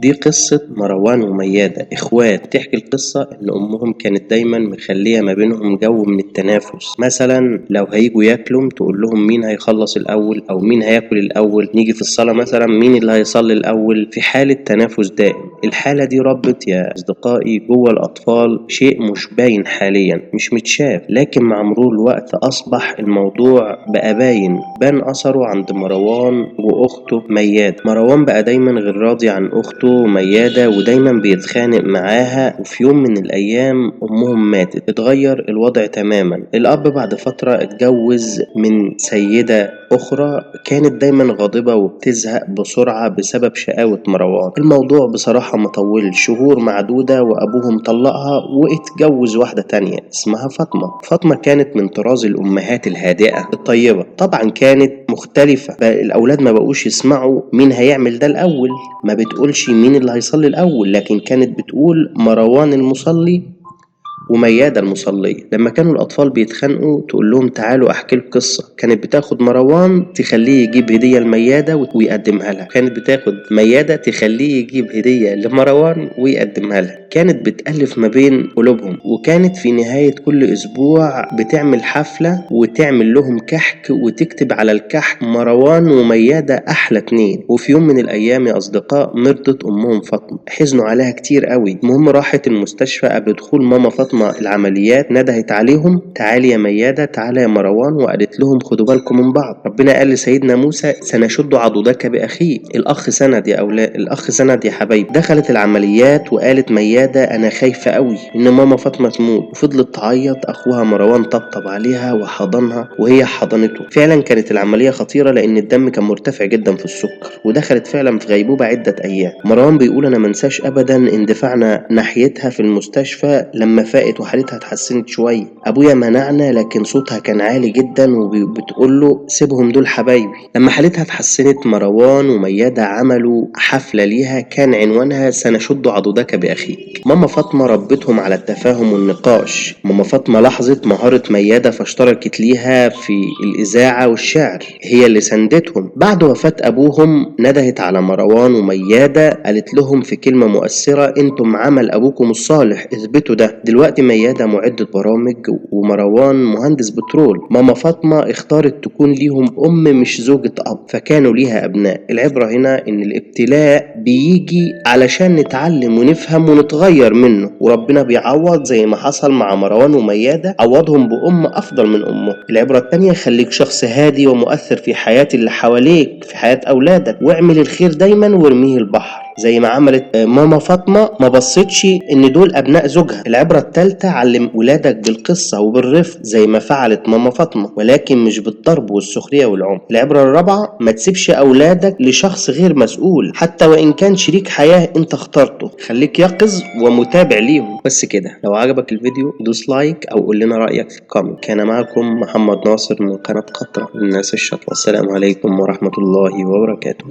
دي قصة مروان وميادة، اخوات. تحكي القصة ان امهم كانت دايما مخلية ما بينهم جو من التنافس. مثلا لو هيجوا ياكلوا تقول لهم مين هيخلص الاول او مين هياكل الاول. نيجي في الصلاة مثلا مين اللي هيصلي الاول، في حالة تنافس دائم. الحالة دي ربت يا اصدقائي جوه الاطفال شيء مش باين حاليا، مش متشاف، لكن مع مرور الوقت اصبح الموضوع بقى باين. بان اثره عند مروان واخته ميادة. مروان بقى دايما غير راضي عن اخته ميادة ودايما بيتخانق معاها، وفي يوم من الايام امهم ماتت. اتغير الوضع تماما. الاب بعد فترة اتجوز من سيدة اخرى كانت دايما غاضبة وبتزهق بسرعة بسبب شقاوة مروان. الموضوع بصراحة مطولش، شهور معدودة وابوهم طلقها واتجوز واحدة تانية اسمها فاطمة. فاطمة كانت من طراز الامهات الهادئة الطيبة. طبعا كانت مختلفة، الاولاد ما بقوش يسمعوا مين هيعمل ده الاول، ما بتقولش مين اللي هيصلي الاول، لكن كانت بتقول مروان المصلي وميادة المصلية. لما كانوا الأطفال بيتخانقوا تقول لهم تعالوا أحكي لكم قصة. كانت بتاخد مروان تخليه يجيب هدية لميادة ويقدمها لها، كانت بتاخد ميادة تخليه يجيب هدية لمروان ويقدمها لها. كانت بتألف ما بين قلوبهم، وكانت في نهاية كل أسبوع بتعمل حفلة وتعمل لهم كحك وتكتب على الكحك مروان وميادة أحلى اتنين. وفي يوم من الأيام يا أصدقاء مرضت أمهم فاطمة، حزنوا عليها كتير قوي. المهم راحت المستشفى. قبل دخول ماما فاطمة العمليات ندهت عليهم تعالي يا ميادة تعالى يا مروان، وقالت لهم خدوا بالكم من بعض. ربنا قال لسيدنا موسى سنشد عضدك بأخيه. الأخ سند يا أولاد، الأخ سند يا حبايب. دخلت العمليات وقالت ميادة أنا خايفة قوي إن ماما فاطمة تموت، وفضلت تعيط. أخوها مروان طبطب عليها وحضنها وهي حضنته. فعلا كانت العملية خطيرة لأن الدم كان مرتفع جدا في السكر، ودخلت فعلا في غيبوبة عدة أيام. مروان بيقول أنا منساش أبدا اندفاعنا ناحيتها في المستشفى لما فاقت وحالتها اتحسنت شوية. أبويا منعنا لكن صوتها كان عالي جدا وبتقول له سيبهم دول حبايبي. لما حالتها اتحسنت مروان وميادة عملوا حفلة ليها كان عنوانها سنشد عضدك بأخيك. ماما فاطمة ربتهم على التفاهم والنقاش. ماما فاطمة لاحظت مهارة ميادة فاشتركت ليها في الإذاعة والشعر، هي اللي سندتهم. بعد وفاة أبوهم ندهت على مروان وميادة قالت لهم في كلمة مؤثرة انتم عمل أبوكم الصالح اثبتوا ده. دلوقتي ميادة معدة برامج ومروان مهندس بترول. ماما فاطمة اختارت تكون ليهم أم مش زوجة أب، فكانوا ليها أبناء. العبرة هنا إن الابتلاء بيجي علشان نتعلم ونفهم ونتغير منه، وربنا بيعوض زي ما حصل مع مروان وميادة، عوضهم بأم أفضل من أمه. العبرة التانية خليك شخص هادي ومؤثر في حياة اللي حواليك، في حياة أولادك، واعمل الخير دايما وارميه البحر زي ما عملت ماما فاطمة، ما بصتش ان دول ابناء زوجها. العبرة الثالثة علم ولادك بالقصة وبالرفق زي ما فعلت ماما فاطمة، ولكن مش بالضرب والسخرية والعنف. العبرة الرابعة ما تسيبش اولادك لشخص غير مسؤول حتى وان كان شريك حياة انت اخترته. خليك يقظ ومتابع ليهم. بس كده، لو عجبك الفيديو دوس لايك او قول لنا رأيك في الكومنت. كان معكم محمد ناصر من قناة قطرة للناس الشاطرة. والسلام عليكم ورحمة الله وبركاته.